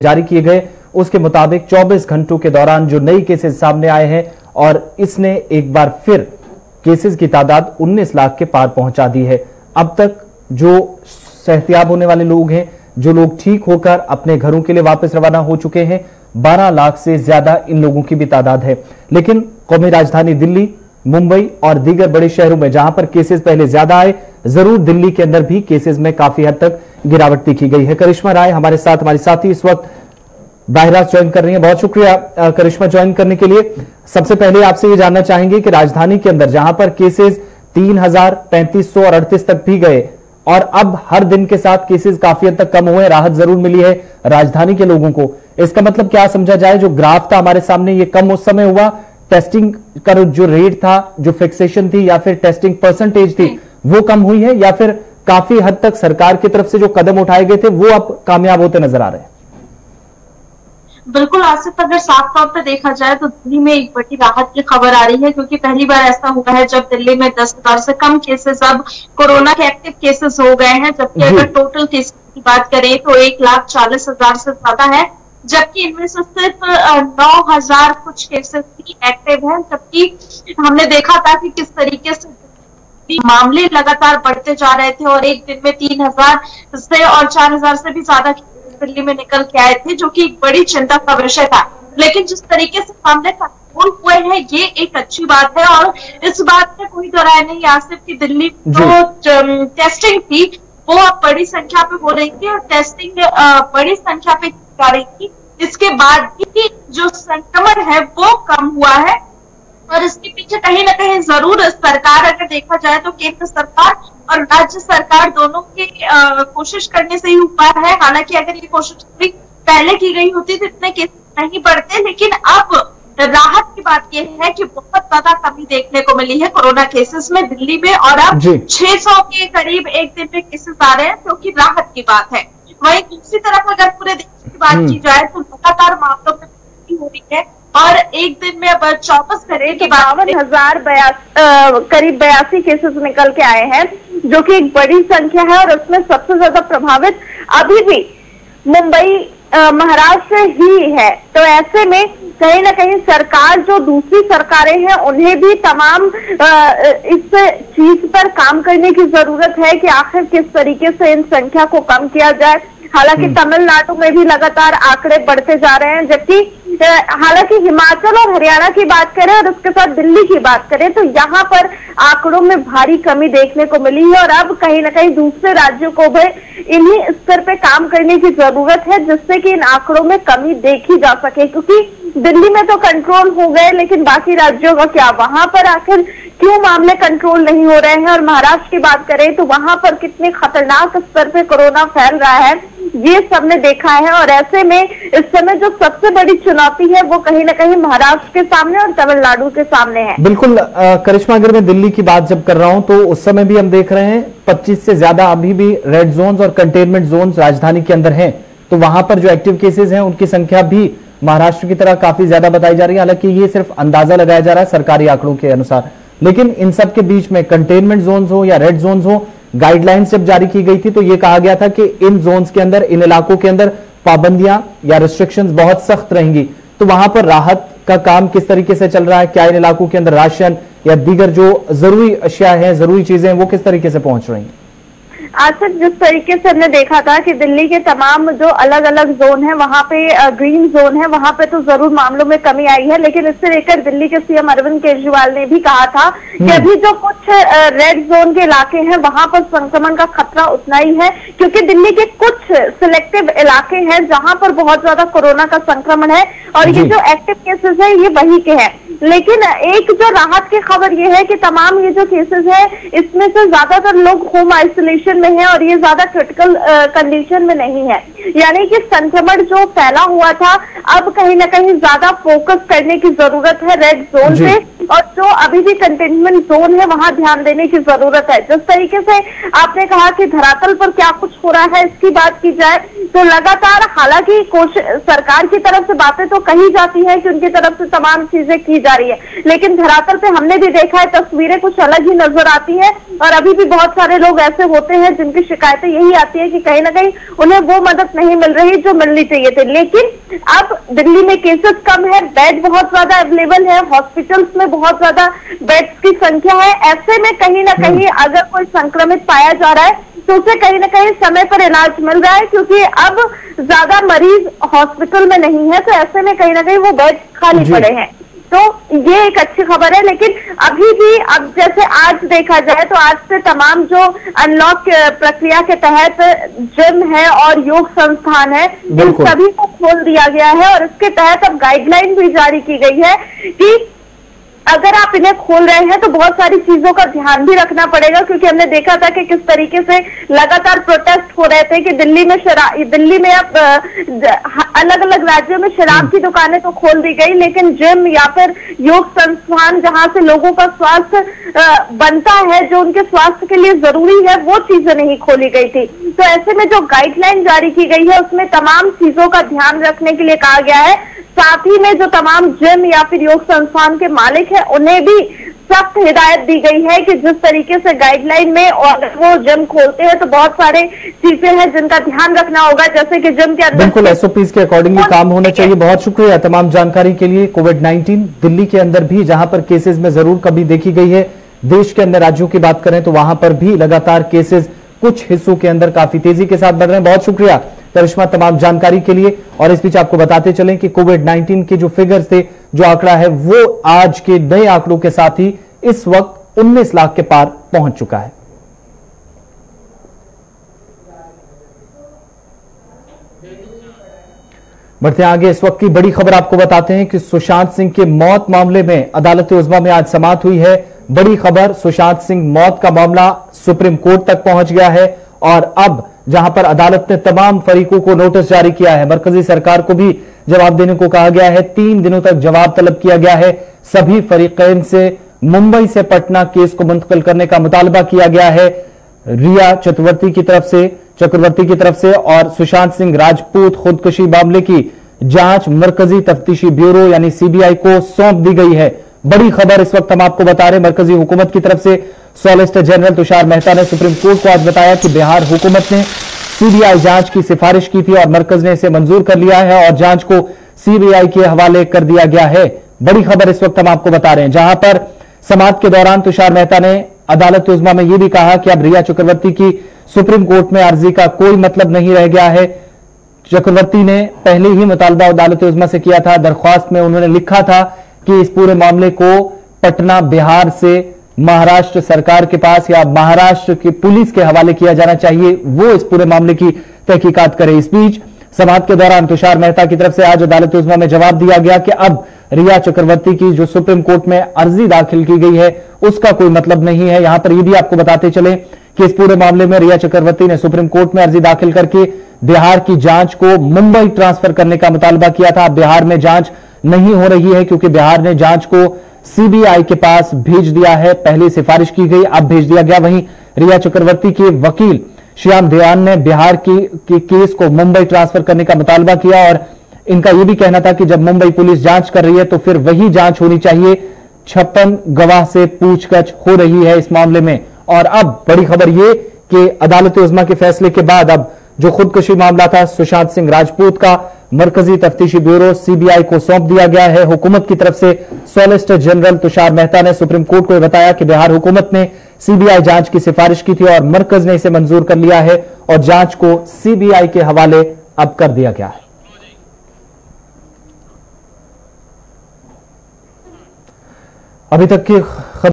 जारी किए गए उसके मुताबिक 24 घंटों के दौरान जो नए केसेस सामने आए हैं और इसने एक बार फिर केसेस की तादाद 19 लाख के पार पहुंचा दी है। अब तक जो सेहतियाब होने वाले लोग हैं, जो लोग ठीक होकर अपने घरों के लिए वापस रवाना हो चुके हैं, 12 लाख से ज्यादा इन लोगों की भी तादाद है। लेकिन कौमी राजधानी दिल्ली, मुंबई और दीगर बड़े शहरों में जहां पर केसेस पहले ज्यादा आए, जरूर दिल्ली के अंदर भी केसेस में काफी हद तक गिरावट देखी गई है। करिश्मा राय हमारे साथ, हमारी साथी इस वक्त बाहरात ज्वाइन कर रही हैं। बहुत शुक्रिया करिश्मा ज्वाइन करने के लिए। सबसे पहले आपसे ये जानना चाहेंगे कि राजधानी के अंदर जहां पर केसेस 3000, 3500 और 38 तक भी गए और अब हर दिन के साथ केसेस काफी हद तक कम हुए, राहत जरूर मिली है राजधानी के लोगों को। इसका मतलब क्या समझा जाए? जो ग्राफ था हमारे सामने, ये कम उस समय हुआ, टेस्टिंग का जो रेट था, जो फिक्सेशन थी या फिर टेस्टिंग परसेंटेज थी, वो कम हुई है, या फिर काफी हद तक सरकार की तरफ से जो कदम उठाए गए थे वो अब कामयाब होते नजर आ रहे हैं? बिल्कुल आसिफ, अगर साफ तौर पर देखा जाए तो दिल्ली में एक बड़ी राहत की खबर आ रही है, क्योंकि पहली बार ऐसा हुआ है जब दिल्ली में 10,000 से कम केसेस अब कोरोना के एक्टिव केसेस हो गए हैं। जबकि अगर टोटल केसेस की बात करें तो 1,40,000 से ज्यादा है, जबकि इनमें से सिर्फ 9,000 कुछ केसेस ही एक्टिव हैं। जबकि हमने देखा था कि किस तरीके से मामले लगातार बढ़ते जा रहे थे और एक दिन में 3,000 से और 4,000 से भी ज्यादा दिल्ली में निकल के आए थे, जो कि एक बड़ी चिंता का विषय था। लेकिन जिस तरीके से मामले कंट्रोल हुए हैं, ये एक अच्छी बात है और इस बात में कोई दो राय नहीं आसिफ की दिल्ली जो टेस्टिंग थी वो अब बड़ी संख्या पे हो रही थी और टेस्टिंग बड़ी संख्या पे जा रही थी। इसके बाद भी जो संक्रमण है वो कम हुआ है और इसके पीछे कहीं ना कहीं जरूर सरकार, अगर देखा जाए तो केंद्र सरकार और राज्य सरकार दोनों की कोशिश करने से ही हुआ है। हालांकि अगर ये कोशिश पहले की गई होती तो इतने केस नहीं बढ़ते, लेकिन अब राहत की बात यह है कि बहुत ज्यादा कमी देखने को मिली है कोरोना केसेस में दिल्ली में और अब 600 के करीब एक दिन में केसेस आ रहे हैं, जो कि राहत की बात है। वहीं दूसरी तरफ अगर पूरे देश की बात की जाए तो लगातार मामलों में वृद्धि हो रही है और एक दिन में अब 24 करीब 52,000 करीब 82 केसेस निकल के आए हैं, जो कि एक बड़ी संख्या है और उसमें सबसे ज्यादा प्रभावित अभी भी मुंबई महाराष्ट्र ही है। तो ऐसे में कहीं ना कहीं सरकार, जो दूसरी सरकारें हैं, उन्हें भी तमाम इस चीज पर काम करने की जरूरत है कि आखिर किस तरीके से इन संख्या को कम किया जाए। हालांकि तमिलनाडु में भी लगातार आंकड़े बढ़ते जा रहे हैं, जबकि हालांकि हिमाचल और हरियाणा की बात करें और उसके साथ दिल्ली की बात करें तो यहाँ पर आंकड़ों में भारी कमी देखने को मिली है और अब कहीं ना कहीं दूसरे राज्यों को भी इन्हीं स्तर पे काम करने की जरूरत है, जिससे कि इन आंकड़ों में कमी देखी जा सके। क्योंकि दिल्ली में तो कंट्रोल हो गए, लेकिन बाकी राज्यों का क्या, वहां पर आखिर क्यों मामले कंट्रोल नहीं हो रहे हैं? और महाराष्ट्र की बात करें तो वहां पर कितने खतरनाक स्तर पे कोरोना फैल रहा है, ये सबने देखा है। और ऐसे में इस समय जो सबसे बड़ी चुनौती है वो कहीं ना कहीं महाराष्ट्र के सामने और तमिलनाडु के सामने है। बिल्कुल करिश्मा, अगर मैं दिल्ली की बात जब कर रहा हूं तो उस समय भी हम देख रहे हैं 25 से ज्यादा अभी भी रेड जोन्स और कंटेनमेंट जोन्स राजधानी के अंदर हैं, तो वहां पर जो एक्टिव केसेस हैं उनकी संख्या भी महाराष्ट्र की तरह काफी ज्यादा बताई जा रही है। हालांकि ये सिर्फ अंदाजा लगाया जा रहा है सरकारी आंकड़ों के अनुसार, लेकिन इन सब के बीच में कंटेनमेंट जोन्स हो या रेड जोन्स हो, गाइडलाइंस जब जारी की गई थी तो यह कहा गया था कि इन जोन्स के अंदर, इन इलाकों के अंदर पाबंदियां या रिस्ट्रिक्शंस बहुत सख्त रहेंगी। तो वहां पर राहत का काम किस तरीके से चल रहा है? क्या इन इलाकों के अंदर राशन या दीगर जो जरूरी अशिया है, जरूरी चीजें हैं, वो किस तरीके से पहुंच रही हैं? आसिफ, जिस तरीके से हमने देखा था कि दिल्ली के तमाम जो अलग अलग जोन है वहां पे ग्रीन जोन है, वहां पे तो जरूर मामलों में कमी आई है, लेकिन इससे लेकर दिल्ली के सीएम अरविंद केजरीवाल ने भी कहा था कि अभी जो कुछ रेड जोन के इलाके हैं वहां पर संक्रमण का खतरा उतना ही है, क्योंकि दिल्ली के कुछ सिलेक्टिव इलाके हैं जहां पर बहुत ज्यादा कोरोना का संक्रमण है और ये जो एक्टिव केसेस है ये वही के हैं। लेकिन एक जो राहत की खबर ये है कि तमाम ये जो केसेस है इसमें से ज्यादातर लोग होम आइसोलेशन में है और ये ज्यादा क्रिटिकल कंडीशन में नहीं है, यानी कि संक्रमण जो फैला हुआ था अब कहीं ना कहीं ज्यादा फोकस करने की जरूरत है रेड जोन पे, और जो अभी भी कंटेनमेंट जोन है वहां ध्यान देने की जरूरत है। जिस तरीके से आपने कहा कि धरातल पर क्या कुछ हो रहा है, इसकी बात की जाए तो लगातार, हालांकि सरकार की तरफ से बातें तो कही जाती है कि उनकी तरफ से तमाम चीजें की जा रही है, लेकिन धरातल पे हमने भी देखा है तस्वीरें कुछ अलग ही नजर आती हैं। और अभी भी बहुत सारे लोग ऐसे होते हैं जिनकी शिकायतें यही आती है कि कहीं ना कहीं उन्हें वो मदद नहीं मिल रही जो मिलनी चाहिए थी। लेकिन अब दिल्ली में केसेस कम है, बेड बहुत ज्यादा अवेलेबल है, हॉस्पिटल्स में बहुत ज्यादा बेड्स की संख्या है। ऐसे में कहीं ना कहीं अगर कोई संक्रमित पाया जा रहा है तो उसे कहीं ना कहीं समय पर इलाज मिल रहा है, क्योंकि अब ज्यादा मरीज हॉस्पिटल में नहीं है, तो ऐसे में कहीं ना कहीं वो बेड खाली पड़े हैं। तो ये एक अच्छी खबर है। लेकिन अभी भी अब जैसे आज देखा जाए तो आज से तमाम जो अनलॉक प्रक्रिया के तहत जिम है और योग संस्थान है, इन सभी को खोल दिया गया है। और इसके तहत अब गाइडलाइन भी जारी की गई है कि अगर आप इन्हें खोल रहे हैं तो बहुत सारी चीजों का ध्यान भी रखना पड़ेगा, क्योंकि हमने देखा था कि किस तरीके से लगातार प्रोटेस्ट हो रहे थे कि दिल्ली में अब अलग अलग राज्यों में शराब की दुकानें तो खोल दी गई, लेकिन जिम या फिर योग संस्थान जहां से लोगों का स्वास्थ्य बनता है, जो उनके स्वास्थ्य के लिए जरूरी है, वो चीजें नहीं खोली गई थी। तो ऐसे में जो गाइडलाइन जारी की गई है उसमें तमाम चीजों का ध्यान रखने के लिए कहा गया है। साथ ही में जो तमाम जिम या फिर योग संस्थान के मालिक हैं उन्हें भी सख्त हिदायत दी गई है कि जिस तरीके से गाइडलाइन में और वो जिम खोलते हैं तो बहुत सारे चीजें हैं जिनका ध्यान रखना होगा, जैसे कि जिम के अंदर बिल्कुल एसओपीज के अकॉर्डिंगली काम होना चाहिए। बहुत शुक्रिया तमाम जानकारी के लिए। कोविड-19 दिल्ली के अंदर भी जहां पर केसेस में जरूर कमी देखी गई है, देश के अन्य राज्यों की बात करें तो वहां पर भी लगातार केसेस कुछ हिस्सों के अंदर काफी तेजी के साथ बढ़ रहे हैं। बहुत शुक्रिया करिश्मा तमाम जानकारी के लिए। और इस बीच आपको बताते चलें कि कोविड-19 के जो फिगर्स थे, जो आंकड़ा है, वो आज के नए आंकड़ों के साथ ही इस वक्त 19 लाख के पार पहुंच चुका है। बढ़ते आगे, इस वक्त की बड़ी खबर आपको बताते हैं कि सुशांत सिंह के मौत मामले में अदालत-ए-उज़्मा में आज समाअत हुई है। बड़ी खबर, सुशांत सिंह मौत का मामला सुप्रीम कोर्ट तक पहुंच गया है और अब जहां पर अदालत ने तमाम फरीकों को नोटिस जारी किया है, मरकजी सरकार को भी जवाब देने को कहा गया है। 3 दिनों तक जवाब तलब किया गया है। सभी फरीकैन से मुंबई से पटना केस को मुंतकिल करने का मुतालबा किया गया है। रिया चक्रवर्ती की तरफ से और सुशांत सिंह राजपूत खुदकुशी मामले की जांच मरकजी तफ्तीशी ब्यूरो यानी सीबीआई को सौंप दी गई है। बड़ी खबर इस वक्त हम आपको बता रहे हैं, मरकजी हुकूमत की तरफ से सॉलिसिटर जनरल तुषार मेहता ने सुप्रीम कोर्ट को आज बताया कि बिहार हुकूमत ने सीबीआई जांच की सिफारिश की थी और मरकज ने इसे मंजूर कर लिया है और जांच को सीबीआई के हवाले कर दिया गया है। बड़ी खबर इस वक्त हम आपको बता रहे हैं, जहां पर समाअत के दौरान तुषार मेहता ने अदालत-ए-उज़्मा में यह भी कहा कि अब रिया चक्रवर्ती की सुप्रीम कोर्ट में अर्जी का कोई मतलब नहीं रह गया है। चक्रवर्ती ने पहले ही मुतालबा अदालत-ए-उज़्मा से किया था। दरख्वास्त में उन्होंने लिखा था कि इस पूरे मामले को पटना बिहार से महाराष्ट्र सरकार के पास या महाराष्ट्र की पुलिस के हवाले किया जाना चाहिए, वो इस पूरे मामले की तहकीकात करे। इस बीच समाअत के दौरान तुषार मेहता की तरफ से आज अदालत-ए-उज़्मा में जवाब दिया गया कि अब रिया चक्रवर्ती की जो सुप्रीम कोर्ट में अर्जी दाखिल की गई है उसका कोई मतलब नहीं है। यहां पर यह भी आपको बताते चले कि इस पूरे मामले में रिया चक्रवर्ती ने सुप्रीम कोर्ट में अर्जी दाखिल करके बिहार की जांच को मुंबई ट्रांसफर करने का मुतालबा किया था। बिहार में जांच नहीं हो रही है क्योंकि बिहार ने जांच को सीबीआई के पास भेज दिया है। पहले सिफारिश की गई, अब भेज दिया गया। वहीं रिया चक्रवर्ती के वकील श्याम देवान ने बिहार की केस को मुंबई ट्रांसफर करने का मुतालबा किया और इनका यह भी कहना था कि जब मुंबई पुलिस जांच कर रही है तो फिर वही जांच होनी चाहिए। 56 गवाह से पूछताछ हो रही है इस मामले में। और अब बड़ी खबर यह कि अदालत-ए-उज़्मा के फैसले के बाद अब जो खुदकुशी मामला था सुशांत सिंह राजपूत का, मरकजी तफ्तीशी ब्यूरो सीबीआई को सौंप दिया गया है। हुकूमत की तरफ से सॉलिसिटर जनरल तुषार मेहता ने सुप्रीम कोर्ट को बताया कि बिहार हुकूमत ने सीबीआई जांच की सिफारिश की थी और मरकज ने इसे मंजूर कर लिया है और जांच को सीबीआई के हवाले अब कर दिया गया है। अभी तक की